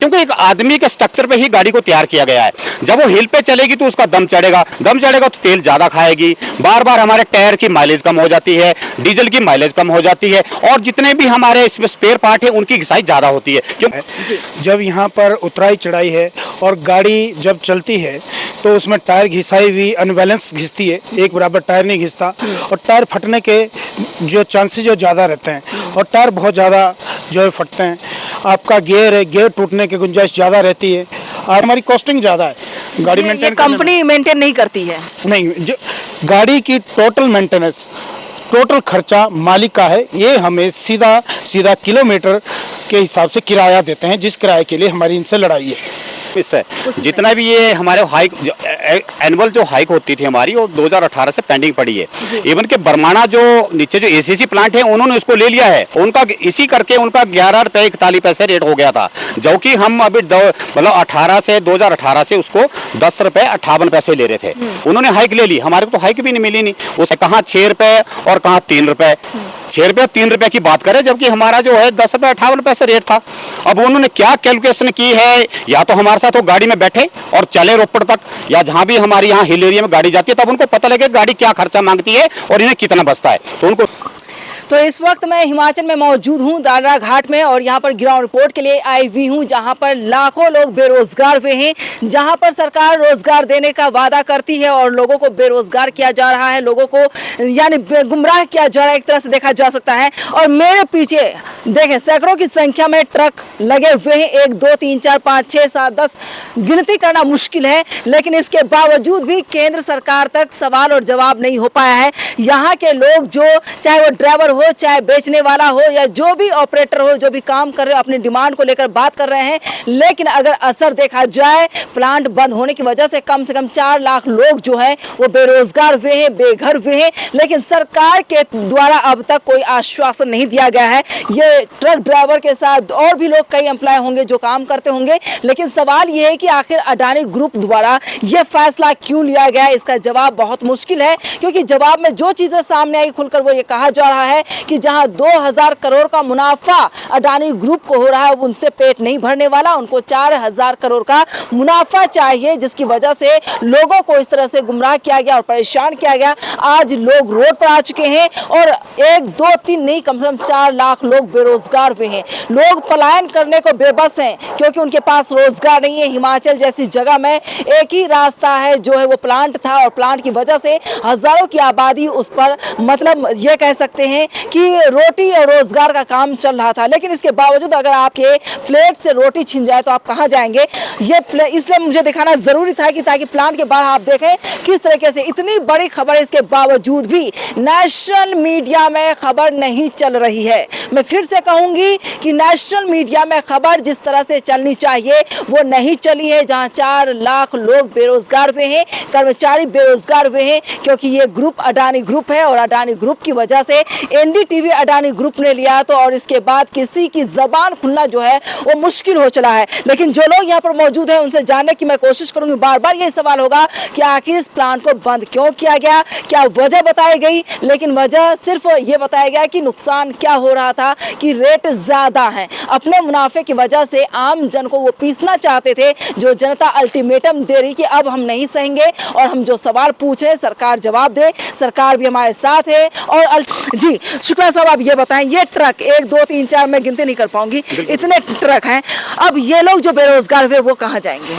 क्योंकि एक आदमी के स्ट्रक्चर पे ही गाड़ी को तैयार किया गया है। जब वो हिल पे चलेगी तो उसका दम चढ़ेगा तो तेल ज्यादा खाएगी, बार बार हमारे टायर की माइलेज कम हो जाती है, डीजल की माइलेज कम हो जाती है, और जितने भी हमारे इसमें स्पेयर पार्ट है उनकी घिसाई ज्यादा होती है। जब यहाँ पर उतराई चढ़ाई है और गाड़ी जब चलती है तो उसमें टायर घिसाई भी अनबैलेंस घिसती है, एक बराबर टायर नहीं घिसता, और टायर फटने के जो चांसेस जो ज़्यादा रहते हैं, और टायर बहुत ज़्यादा जो है फटते हैं। आपका गियर है, गियर टूटने की गुंजाइश ज़्यादा रहती है, और हमारी कॉस्टिंग ज़्यादा है गाड़ी मेंटेन। कंपनी मेंटेन नहीं करती है? नहीं, जो गाड़ी की टोटल मेंटेनेंस, टोटल खर्चा मालिक का है। ये हमें सीधा सीधा किलोमीटर के हिसाब से किराया देते हैं, जिस किराए के लिए हमारी इनसे लड़ाई है। इससे जितना भी ये हमारे हाइक एनुअल जो हाइक होती थी हमारी, वो 2018 से पेंडिंग पड़ी है। इवन के बरमाना जो नीचे जो एसीसी प्लांट है उन्होंने इसको ले लिया है, उनका इसी करके उनका 11 रुपये 41 पैसे रेट हो गया था, जो कि हम अभी मतलब 2018 से उसको 10 रुपये 58 पैसे ले रहे थे। उन्होंने हाइक ले ली, हमारे को तो हाइक भी नहीं मिली, नहीं उसे कहाँ 6 रुपये और कहाँ 3 रुपये, 6 रुपये 3 रुपये की बात करें, जबकि हमारा जो है 10 रुपये 58 पैसे रेट था। अब उन्होंने क्या कैलकुलेशन की है, या तो हमारे साथ वो गाड़ी में बैठे और चले रोपड़ तक, या जहां भी हमारी यहाँ हिल एरिया में गाड़ी जाती है तब उनको पता लगे गाड़ी क्या खर्चा मांगती है और इन्हें कितना बचता है। तो उनको तो इस वक्त मैं हिमाचल में मौजूद हूं, दादरा घाट में, और यहां पर ग्राउंड रिपोर्ट के लिए आई हुई हूं, जहां पर लाखों लोग बेरोजगार हुए हैं, जहां पर सरकार रोजगार देने का वादा करती है और लोगों को बेरोजगार किया जा रहा है, लोगों को यानी गुमराह किया जा रहा है, एक तरह से देखा जा सकता है। और मेरे पीछे देखें सैकड़ों की संख्या में ट्रक लगे हुए हैं, 1 2 3 4 5 6 7 10 गिनती करना मुश्किल है, लेकिन इसके बावजूद भी केंद्र सरकार तक सवाल और जवाब नहीं हो पाया है। यहाँ के लोग जो, चाहे वो ड्राइवर हो, चाहे बेचने वाला हो, या जो भी ऑपरेटर हो, जो भी काम कर रहे हो, अपनी डिमांड को लेकर बात कर रहे हैं, लेकिन अगर असर देखा जाए प्लांट बंद होने की वजह से कम 4 लाख लोग जो है वो बेरोजगार हुए हैं, बेघर हुए हैं, लेकिन सरकार के द्वारा अब तक कोई आश्वासन नहीं दिया गया है। ये ट्रक ड्राइवर के साथ और भी लोग कई एम्प्लॉय होंगे जो काम करते होंगे, लेकिन सवाल ये है कि आखिर अडानी ग्रुप द्वारा ये फैसला क्यों लिया गया, इसका जवाब बहुत मुश्किल है, क्योंकि जवाब में जो चीजें सामने आई खुलकर वो ये कहा जा रहा है कि जहां 2000 करोड़ का मुनाफा अडानी ग्रुप को हो रहा है, उनसे पेट नहीं भरने वाला, उनको 4000 करोड़ का मुनाफा चाहिए, जिसकी वजह से लोगों को इस तरह से गुमराह किया गया और परेशान किया गया। आज लोग रोड पर आ चुके हैं और 1 2 3 नहीं, कम से कम 4 लाख लोग बेरोजगार हुए हैं। लोग पलायन करने को बेबस हैं क्योंकि उनके पास रोजगार नहीं है। हिमाचल जैसी जगह में एक ही रास्ता है जो है वो प्लांट था, और प्लांट की वजह से हजारों की आबादी उस पर, मतलब ये कह सकते हैं कि रोटी और रोजगार का काम चल रहा था। लेकिन इसके बावजूद अगर आपके प्लेट से रोटी छिन जाए तो आप कहां जाएंगे, ये इसलिए मुझे दिखाना जरूरी था कि ताकि प्लांट के बाहर आप देखें किस तरीके से इतनी बड़ी खबर, इसके बावजूद भी नेशनल मीडिया में खबर नहीं चल रही है। मैं फिर से कहूंगी कि नेशनल मीडिया में खबर जिस तरह से चलनी चाहिए वो नहीं चली है। जहां 4 लाख लोग बेरोजगार हुए हैं, कर्मचारी बेरोजगार हुए हैं, क्योंकि ये ग्रुप अडानी ग्रुप है और अडानी ग्रुप की वजह से एनडीटीवी अडानी ग्रुप ने लिया तो, और इसके बाद किसी की जबान खुलना जो है वो मुश्किल हो चला है। लेकिन जो लोग यहाँ पर मौजूद हैं उनसे जानने की मैं कोशिश करूंगी। बार बार ये सवाल होगा कि आखिर इस प्लांट को बंद क्यों किया गया, क्या वजह बताई गई, लेकिन वजह सिर्फ ये बताया गया कि नुकसान क्या हो रहा था कि रेट ज्यादा है। अपने मुनाफे की वजह से आम जन को वो पीसना चाहते थे, जो जनता अल्टीमेटम दे रही कि अब हम नहीं सहेंगे और हम जो सवाल पूछ रहे हैं सरकार जवाब दे। सरकार भी हमारे साथ है। और जी शुक्ला साहब, आप ये बताएं, ये ट्रक 1 2 3 4 मैं गिनती नहीं कर पाऊंगी, इतने ट्रक हैं, अब ये लोग जो बेरोजगार हुए वो कहाँ जाएंगे?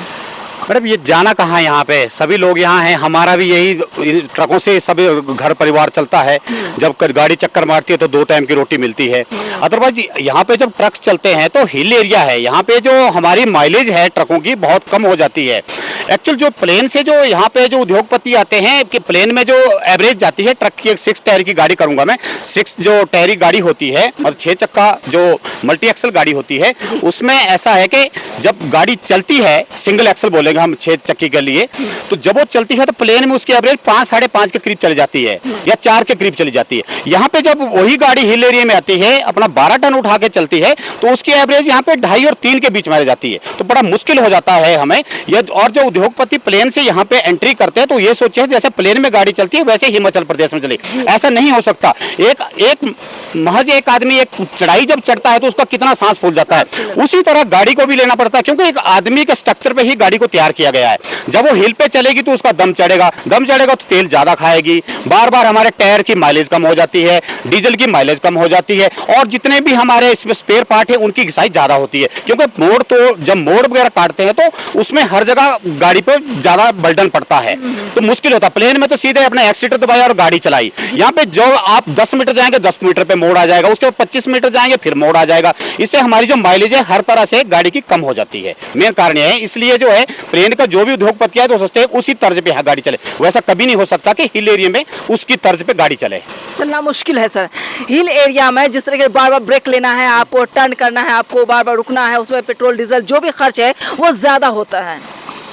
मैडम ये जाना कहाँ है, यहाँ पे सभी लोग यहाँ हैं, हमारा भी यही ट्रकों से सभी घर परिवार चलता है। जब गाड़ी चक्कर मारती है तो 2 टाइम की रोटी मिलती है। अदरवाइज यहाँ पे जब ट्रक्स चलते हैं तो हिल एरिया है, यहाँ पे जो हमारी माइलेज है ट्रकों की बहुत कम हो जाती है। एक्चुअल जो प्लेन से जो यहाँ पे जो उद्योगपति आते हैं कि प्लेन में जो एवरेज जाती है ट्रक की, 6 टायर की गाड़ी करूंगा मैं, 6 जो टायरी गाड़ी होती है, मतलब 6 चक्का जो मल्टी एक्सल गाड़ी होती है, उसमें ऐसा है कि जब गाड़ी चलती है, सिंगल एक्सल बोलेंगे हम 6 चक्की के लिए, तो जब वो चलती है तो प्लेन में उसकी एवरेज 5-5.5 के करीब चली जाती है या 4 के करीब चली जाती है। यहाँ पे जब वही गाड़ी हिल एरिया में आती है, अपना 12 टन उठा के चलती है, तो उसकी एवरेज यहाँ पे 2.5 और 3 के बीच में रह जाती है। तो बड़ा मुश्किल हो जाता है हमें ये। और जो उद्योगपति प्लेन से यहाँ पे एंट्री करते हैं तो ये सोचे जैसे प्लेन में गाड़ी चलती है वैसे हिमाचल प्रदेश में चले, ऐसा नहीं हो सकता। एक महज एक आदमी एक चढ़ाई जब चढ़ता है तो उसका कितना सांस फूल जाता है, उसी तरह गाड़ी को भी लेना पड़ता है, क्योंकि एक आदमी के स्ट्रक्चर पे ही गाड़ी को तैयार किया गया है। जब वो हिल पे चलेगी तो उसका दम चढ़ेगा तो तेल ज्यादा खाएगी, बार बार हमारे टायर की माइलेज कम हो जाती है, डीजल की माइलेज कम हो जाती है, और जितने भी हमारे इसमें स्पेयर पार्ट है उनकी घिसाई ज्यादा होती है, क्योंकि मोड़ तो जब मोड़ वगैरह काटते हैं तो उसमें हर जगह गाड़ी पे ज्यादा बर्डन पड़ता है, तो मुश्किल होता है। प्लेन में तो सीधे अपने एक्सीटर दबाया और गाड़ी चलाई। यहाँ पे जो आप 10 मीटर जाएंगे 10 मीटर पे मोड़ आ जाएगा, उसके बाद 25 मीटर जाएंगे फिर मोड़ आ जाएगा। इससे हमारी जो माइलेज है हर तरह से गाड़ी की कम हो जाती है। मेन कारण यह है, इसलिए जो है प्लेन का जो भी उद्योगपति है तो सोचते हैं उसी तर्ज पे यहाँ गाड़ी चले। वैसा कभी नहीं हो सकता कि हिल एरिया में उसकी तर्ज पे गाड़ी चले। चलना मुश्किल है सर। हिल एरिया में जिस तरह के बार बार ब्रेक लेना है, आपको टर्न करना है, आपको बार बार रुकना है, उसमें पेट्रोल डीजल जो भी खर्च है वो ज़्यादा होता है।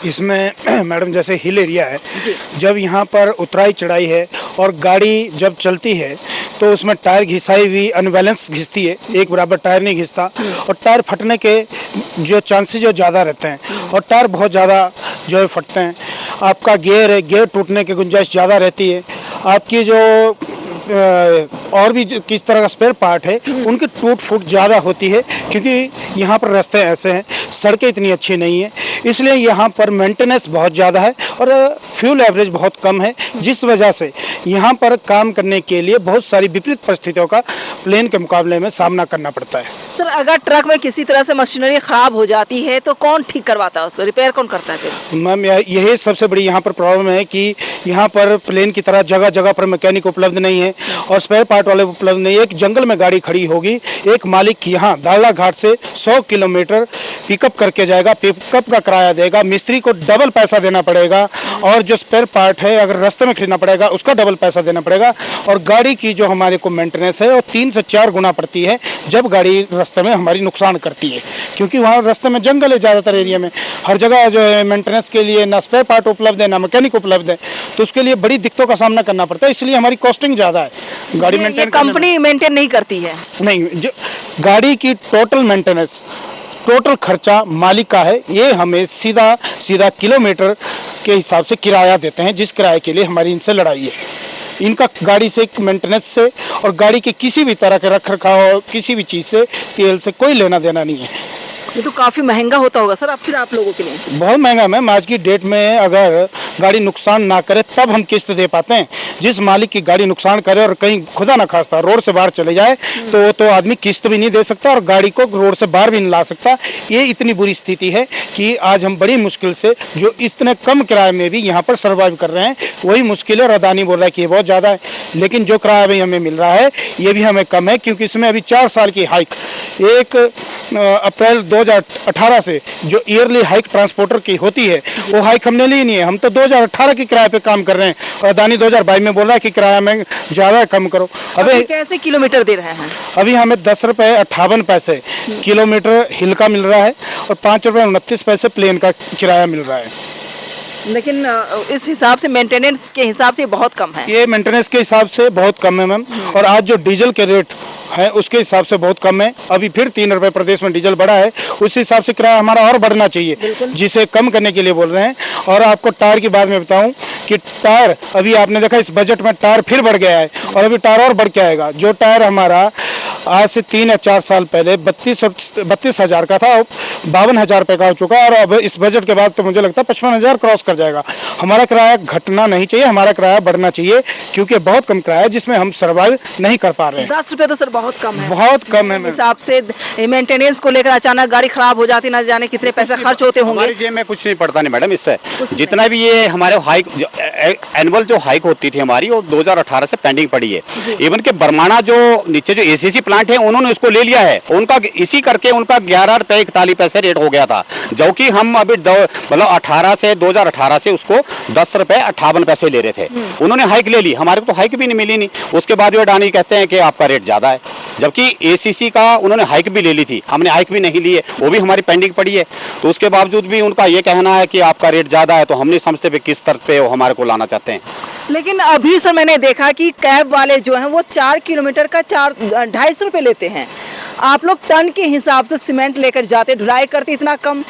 इसमें मैडम जैसे हिल एरिया है, जब यहाँ पर उतराई चढ़ाई है और गाड़ी जब चलती है तो उसमें टायर घिसाई हुई अनबैलेंस घिसती है, एक बराबर टायर नहीं घिसता, और टायर फटने के जो चांसेस जो ज़्यादा रहते हैं, और टायर बहुत ज़्यादा जो है फटते हैं। आपका गियर है, गियर टूटने की गुंजाइश ज़्यादा रहती है। आपकी जो और भी किस तरह का स्पेयर पार्ट है उनकी टूट फूट ज़्यादा होती है, क्योंकि यहाँ पर रास्ते ऐसे हैं, सड़कें इतनी अच्छी नहीं है, इसलिए यहाँ पर मेंटेनेंस बहुत ज़्यादा है और फ्यूल एवरेज बहुत कम है, जिस वजह से यहाँ पर काम करने के लिए बहुत सारी विपरीत परिस्थितियों का प्लेन के मुकाबले में सामना करना पड़ता है। सर अगर ट्रक में किसी तरह से मशीनरी खराब हो जाती है तो कौन ठीक करवाता है उसको, रिपेयर कौन करता है फिर? मैम यही सबसे बड़ी यहाँ पर प्रॉब्लम है कि यहाँ पर प्लेन की तरह जगह जगह पर मैकेनिक उपलब्ध नहीं है और स्पेयर पार्ट वाले उपलब्ध नहीं है। एक जंगल में गाड़ी खड़ी होगी, एक मालिक यहाँ दालड़ा घाट से 100 किलोमीटर पिकअप करके जाएगा, पिकअप का किराया देगा, मिस्त्री को डबल पैसा देना पड़ेगा, और जो स्पेयर पार्ट है अगर रास्ते में खरीदना पड़ेगा उसका डबल पैसा देना पड़ेगा, और गाड़ी की जो हमारे को मेंटेनेंस है वो 3 से 4 गुना पड़ती है जब गाड़ी रास्ते में हमारी नुकसान करती है, क्योंकि वहाँ रास्ते में जंगल है, ज़्यादातर एरिया में हर जगह जो है मेंटेनेंस के लिए ना स्पेयर पार्ट उपलब्ध है ना मैकेनिक उपलब्ध है, तो उसके लिए बड़ी दिक्कतों का सामना करना पड़ता है। इसलिए हमारी कॉस्टिंग ज़्यादा है गाड़ी मेंटेन। कंपनी मेंटेन नहीं करती है? नहीं, जो गाड़ी की टोटल मेंटेनेंस टोटल खर्चा मालिक का है, ये हमें सीधा किलोमीटर के हिसाब से किराया देते हैं, जिस किराए के लिए हमारी इनसे लड़ाई है। इनका गाड़ी से मेंटेनेंस से और गाड़ी के किसी भी तरह के रख रखाव किसी भी चीज़ से तेल से कोई लेना देना नहीं है। ये तो काफ़ी महंगा होता होगा सर आप लोगों के लिए? बहुत महंगा मैम, आज की डेट में अगर गाड़ी नुकसान ना करे तब हम किस्त दे पाते हैं। जिस मालिक की गाड़ी नुकसान करे और कहीं खुदा ना खास्ता रोड से बाहर चले जाए तो आदमी किस्त भी नहीं दे सकता और गाड़ी को रोड से बाहर भी नहीं ला सकता। ये इतनी बुरी स्थिति है कि आज हम बड़ी मुश्किल से जो इतने कम किराए में भी यहाँ पर सर्वाइव कर रहे हैं, वही मुश्किल है। और अदानी बोल रहा है कि ये बहुत ज़्यादा है, लेकिन जो किराया भी हमें मिल रहा है ये भी हमें कम है, क्योंकि इसमें अभी 4 साल की हाइक 1 अप्रैल 2018 से जो ईयरली हाइक ट्रांसपोर्टर की होती है वो हाइक हमने ली नहीं है। हम तो 2018 की किराए पे काम कर रहे हैं और अदानी 2022 में बोल रहा है कि किराया में ज़्यादा कम करो। अभी कैसे किलोमीटर दे रहे हैं? अभी हमें 10 रुपये 58 पैसे किलोमीटर हिल का मिल रहा है और 5 रुपये 29 पैसे प्लेन का किराया मिल रहा है। लेकिन इस हिसाब से मेंटेनेंस के हिसाब से बहुत कम है। ये मेंटेनेंस के हिसाब से बहुत कम है मैम, और आज जो डीजल के रेट है उसके हिसाब से बहुत कम है। अभी फिर 3 रुपये प्रदेश में डीजल बढ़ा है, उस हिसाब से किराया हमारा और बढ़ना चाहिए, जिसे कम करने के लिए बोल रहे हैं। और आपको टायर की बात में बताऊं कि टायर अभी आपने देखा इस बजट में टायर फिर बढ़ गया है और अभी टायर और बढ़ के आएगा। जो टायर हमारा आज से 3 या 4 साल पहले 32,000 का था, 52,000 रुपये का हो चुका है, और अब इस बजट के बाद तो मुझे लगता है 55,000 क्रॉस कर जाएगा। हमारा किराया घटना नहीं चाहिए, हमारा किराया बढ़ना चाहिए, क्योंकि बहुत कम किराया है जिसमें हम सर्वाइव नहीं कर पा रहे हैं। 10 रुपये तो सर बहुत कम है। बहुत कम है हिसाब से मेंटेनेंस को लेकर अचानक गाड़ी खराब हो जाती, ना जाने कितने पैसे खर्च होते होंगे। हमारी जेब में कुछ नहीं पड़ता नहीं मैडम इससे। जितना भी ये हमारे हाइक एनुअल जो हाइक होती थी हमारी वो 2018 से पेंडिंग पड़ी है। इवन के बरमाना जो नीचे जो एसीसी प्लांट है उन्होंने इसको ले लिया है, उनका इसी करके उनका 11 रुपये 41 पैसे रेट हो गया था, जबकि हम अभी मतलब 2018 से उसको 10 रुपये 58 पैसे ले रहे थे। उन्होंने हाइक ले ली, हमारे को तो हाइक भी नहीं मिली नहीं। उसके बाद वो अडानी कहते हैं कि आपका रेट ज़्यादा है। जबकि एसीसी का उन्होंने हाइक भी ले ली थी, हमने हाइक भी नहीं ली है, वो भी हमारी पेंडिंग पड़ी है। तो उसके बावजूद भी उनका ये कहना है कि आपका रेट ज़्यादा है, तो हम नहीं समझते भी किस तरह पे वो हमारे को लाना चाहते हैं। लेकिन अभी सर मैंने देखा कि कैब वाले जो हैं वो 4 किलोमीटर का 250 रुपये लेते हैं। आप लोग टन के हिसाब से सीमेंट लेकर जाते, ढुलाई करते, इतना कम?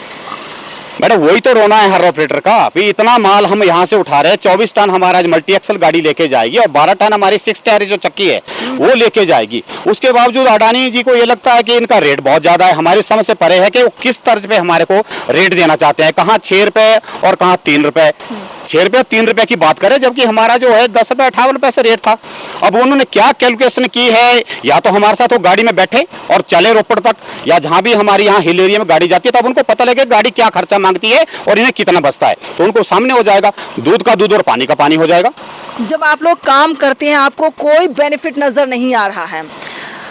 मैडम वही तो रोना है हर ऑपरेटर का, भी इतना माल हम यहाँ से उठा रहे हैं। 24 टन हमारा मल्टी एक्सल गाड़ी लेके जाएगी और 12 टन हमारी 6 टायर जो चक्की है वो लेके जाएगी। उसके बावजूद अडानी जी को ये लगता है कि इनका रेट बहुत ज़्यादा है। हमारी समझ से परे है कि वो किस तर्ज पे हमारे को रेट देना चाहते हैं, कहाँ 6 रुपये और कहाँ 3 रुपये। 6 रुपये और 3 रुपये की बात करें, जबकि हमारा जो है 10 रुपये 58 रुपये से रेट था। अब उन्होंने क्या कैलकुलेशन की है, या तो हमारे साथ वो गाड़ी में बैठे और चले रोपड़ तक, या जहाँ भी हमारी यहाँ हिल एरिया में गाड़ी जाती है तब उनको पता लगे गाड़ी क्या खर्चा मांगती है और इन्हें कितना बचता है, तो उनको सामने हो जाएगा। दूध का दूध और पानी का पानी हो जाएगा। जब आप लोग काम करते हैं आपको कोई बेनिफिट नज़र नहीं आ रहा है,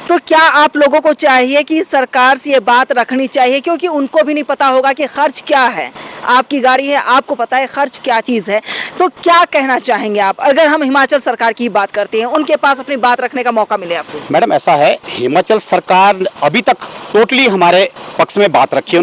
तो क्या आप लोगों को चाहिए कि सरकार से ये बात रखनी चाहिए, क्योंकि उनको भी नहीं पता होगा कि खर्च क्या है। आपकी गाड़ी है, आपको पता है खर्च क्या चीज़ है, तो क्या कहना चाहेंगे आप? अगर हम हिमाचल सरकार की बात करते हैं, उनके पास अपनी बात रखने का मौका मिले आपको। मैडम ऐसा है, हिमाचल सरकार अभी तक टोटली हमारे पक्ष में बात रखी है।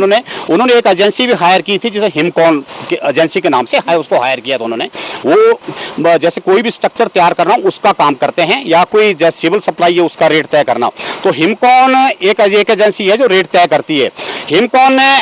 उन्होंने एक एजेंसी भी हायर की थी, जैसे हिमकॉन की एजेंसी के नाम से उसको हायर किया था उन्होंने। वो जैसे कोई भी स्ट्रक्चर तैयार करना उसका काम करते हैं, या कोई जैसे सिविल सप्लाई है उसका रेट तय करना। तो हिमकॉन एक एजेंसी है जो रेट तय करती है। हिमकॉन ने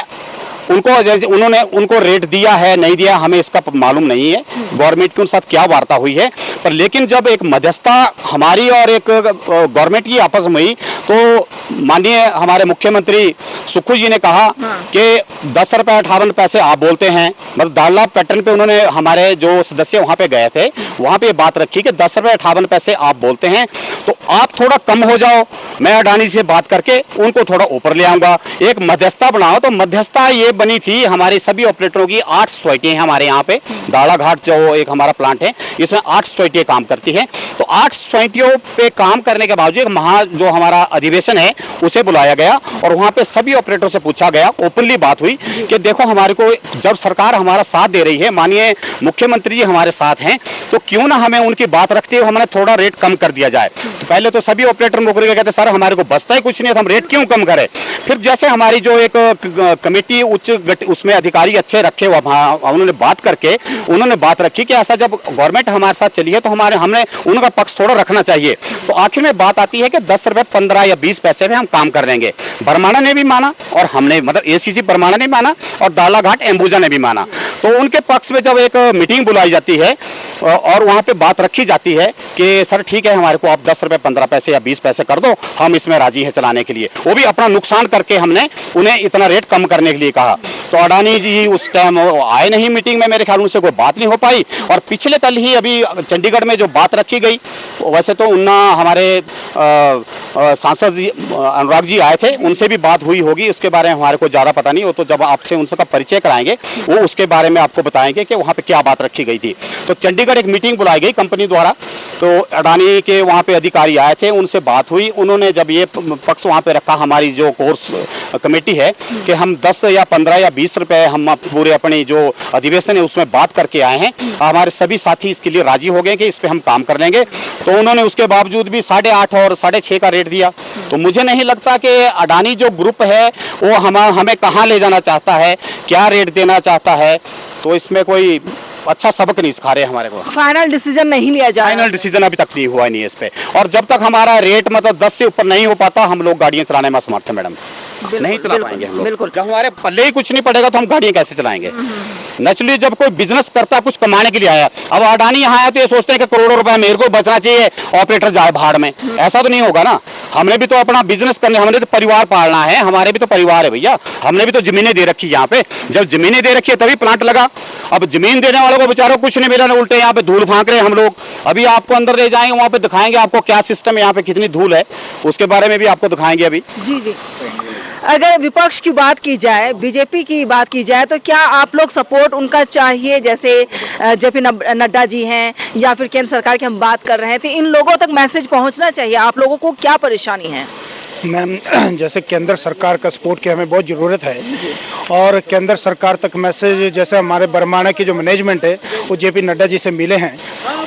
उन्होंने उनको रेट दिया है नहीं दिया हमें इसका मालूम नहीं है, गवर्नमेंट के साथ क्या वार्ता हुई है। पर लेकिन जब एक मध्यस्थता हमारी और एक गवर्नमेंट की आपस में हुई, तो माननीय हमारे मुख्यमंत्री सुक्खू जी ने कहा कि 10 रुपये 58 पैसे आप बोलते हैं, मतलब दालला पैटर्न पे उन्होंने हमारे जो सदस्य वहाँ पे गए थे वहाँ पे बात रखी कि 10 रुपये 58 पैसे आप बोलते हैं, तो आप थोड़ा कम हो जाओ, मैं अडानी से बात करके उनको थोड़ा ऊपर ले आऊँगा, एक मध्यस्थता बनाओ। तो मध्यस्थता ये बनी थी हमारे सभी ऑपरेटरों की। 8 सोसाइटियाँ हैं हमारे यहाँ पे, दाड़ा घाट जो एक हमारा प्लांट है इसमें 8 सोसाइटियाँ काम करती हैं। तो 8 सोसाइटियों पे काम करने के बावजूद जो हमारा अधिवेशन है उसे बुलाया गया और वहाँ पे सभी ऑपरेटरों से पूछा गया, ओपनली बात हुई कि देखो हमारे को जब सरकार हमारा साथ दे रही है, माननीय मुख्यमंत्री जी हमारे साथ हैं, तो क्यों ना हमें उनकी बात रखते हुए हमें थोड़ा रेट कम कर दिया जाए। तो पहले तो सभी ऑपरेटर मुकर के कहते सर हमारे को बचता ही कुछ नहीं है, तो हम रेट क्यों कम करें। फिर जैसे हमारी जो एक कमेटी उसमें अधिकारी अच्छे रखे, उन्होंने बात करके उन्होंने बात रखी कि ऐसा जब गवर्नमेंट हमारे साथ चली है तो हमने उनका पक्ष थोड़ा रखना चाहिए। तो आखिर में बात आती है कि 10 रुपये 15 या 20 पैसे में हम काम कर देंगे। बरमाना ने भी माना और हमने, मतलब एसीसी बरमाना ने माना और दाला घाट एम्बुजा ने भी माना। तो उनके पक्ष में जब एक मीटिंग बुलाई जाती है और वहाँ पे बात रखी जाती है कि सर ठीक है हमारे को आप 10 रुपये 15 पैसे या 20 पैसे कर दो, हम इसमें राजी है चलाने के लिए, वो भी अपना नुकसान करके हमने उन्हें इतना रेट कम करने के लिए कहा। तो अडानी जी उस टाइम आए नहीं मीटिंग में, मेरे ख्याल उनसे कोई बात नहीं हो पाई। और पिछले कल ही अभी चंडीगढ़ में जो बात रखी गई, वैसे तो उन्ना हमारे सांसद जी अनुराग जी आए थे, उनसे भी बात हुई होगी, उसके बारे में हमारे को ज़्यादा पता नहीं, वो तो जब आपसे उनका परिचय कराएंगे वो उसके बारे में आपको बताएंगे कि वहाँ पे क्या बात रखी गई थी। तो चंडीगढ़ एक मीटिंग बुलाई गई कंपनी द्वारा, तो अडानी के वहाँ पे अधिकारी आए थे, उनसे बात हुई। उन्होंने जब ये पक्ष वहाँ पे रखा, हमारी जो कोर्स कमेटी है, कि हम 10 या 15 या 20 रुपये हम पूरे अपनी जो अधिवेशन है उसमें बात करके आए हैं, हमारे सभी साथी इसके लिए राजी हो गए कि इस पर हम काम कर लेंगे। तो उन्होंने उसके बावजूद भी 8.5 और 6.5 का रेट दिया। तो मुझे नहीं लगता कि अडानी जो ग्रुप है वो हमें कहाँ ले जाना चाहता है, क्या रेट देना चाहता है, तो इसमें कोई अच्छा सबक नहीं सिखा रहे हमारे को। फाइनल डिसीजन नहीं लिया जा रहा। फाइनल डिसीजन अभी तक नहीं हुआ नहीं है इस पे, और जब तक हमारा रेट मतलब 10 से ऊपर नहीं हो पाता हम लोग गाड़ियाँ चलाने में असमर्थ है मैडम, नहीं चला पाएंगे हम लोग। बिल्कुल, जब हमारे पल्ले ही कुछ नहीं पड़ेगा तो हम गाड़ियाँ कैसे चलाएंगे। नेचुरली जब कोई बिजनेस करता है कुछ कमाने के लिए आया, अब अडानी यहाँ आया तो ये सोचते हैं कि करोड़ों रुपए मेरे को बचना चाहिए, ऑपरेटर जाए भाड़ में, ऐसा तो नहीं होगा ना। हमने भी तो अपना बिजनेस करने, हमने तो परिवार पालना है, हमारे भी तो परिवार है भैया, हमने भी तो जमीनें दे रखी है यहाँ पे। जब जमीनें दे रखी है तभी प्लांट लगा। अब जमीन देने वालों को बेचारों कुछ नहीं मिला, उल्टे यहाँ पे धूल फांक रहे हम लोग। अभी आपको अंदर ले जाएंगे, वहाँ पे दिखाएंगे आपको क्या सिस्टम है यहाँ पे, कितनी धूल है, उसके बारे में भी आपको दिखाएंगे अभी। जी जी। अगर विपक्ष की बात की जाए, बीजेपी की बात की जाए, तो क्या आप लोग सपोर्ट उनका चाहिए, जैसे जेपी नड्डा जी हैं या फिर केंद्र सरकार की हम बात कर रहे हैं, तो इन लोगों तक मैसेज पहुंचना चाहिए। आप लोगों को क्या परेशानी है? मैम जैसे केंद्र सरकार का सपोर्ट की हमें बहुत ज़रूरत है और केंद्र सरकार तक मैसेज, जैसे हमारे बरमाना की जो मैनेजमेंट है वो जेपी नड्डा जी से मिले हैं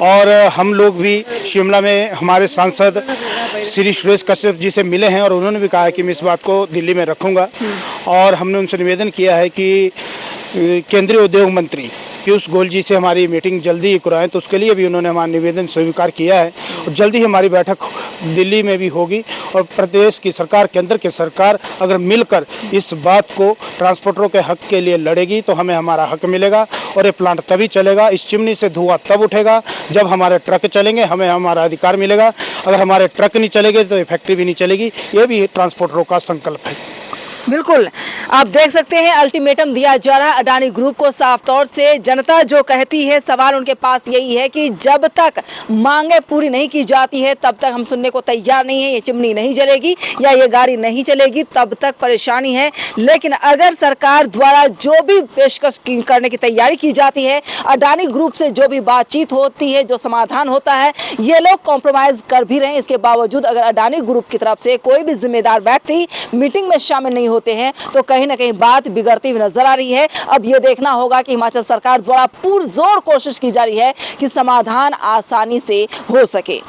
और हम लोग भी शिमला में हमारे सांसद श्री सुरेश कश्यप जी से मिले हैं और उन्होंने भी कहा कि मैं इस बात को दिल्ली में रखूँगा और हमने उनसे निवेदन किया है कि केंद्रीय उद्योग मंत्री पीयूष गोयल जी से हमारी मीटिंग जल्दी ही कराएं, तो उसके लिए भी उन्होंने हमारा निवेदन स्वीकार किया है और जल्दी ही हमारी बैठक दिल्ली में भी होगी और प्रदेश की सरकार, केंद्र की सरकार अगर मिलकर इस बात को ट्रांसपोर्टरों के हक के लिए लड़ेगी तो हमें हमारा हक मिलेगा और ये प्लांट तभी चलेगा, इस चिमनी से धुआं तब उठेगा जब हमारे ट्रक चलेंगे, हमें हमारा अधिकार मिलेगा। अगर हमारे ट्रक नहीं चलेंगे तो ये फैक्ट्री भी नहीं चलेगी। ये भी ट्रांसपोर्टरों का संकल्प है। बिल्कुल, आप देख सकते हैं अल्टीमेटम दिया जा रहा है अडानी ग्रुप को। साफ तौर से जनता जो कहती है, सवाल उनके पास यही है कि जब तक मांगे पूरी नहीं की जाती है तब तक हम सुनने को तैयार नहीं है। ये चिमनी नहीं जलेगी या ये गाड़ी नहीं चलेगी, तब तक परेशानी है। लेकिन अगर सरकार द्वारा जो भी पेशकश करने की तैयारी की जाती है, अडानी ग्रुप से जो भी बातचीत होती है, जो समाधान होता है, ये लोग कॉम्प्रोमाइज कर भी रहे हैं। इसके बावजूद अगर अडानी ग्रुप की तरफ से कोई भी जिम्मेदार व्यक्ति मीटिंग में शामिल नहीं होते हैं तो कहीं ना कहीं बात बिगड़ती हुई नजर आ रही है। अब यह देखना होगा कि हिमाचल सरकार द्वारा पुरजोर कोशिश की जा रही है कि समाधान आसानी से हो सके।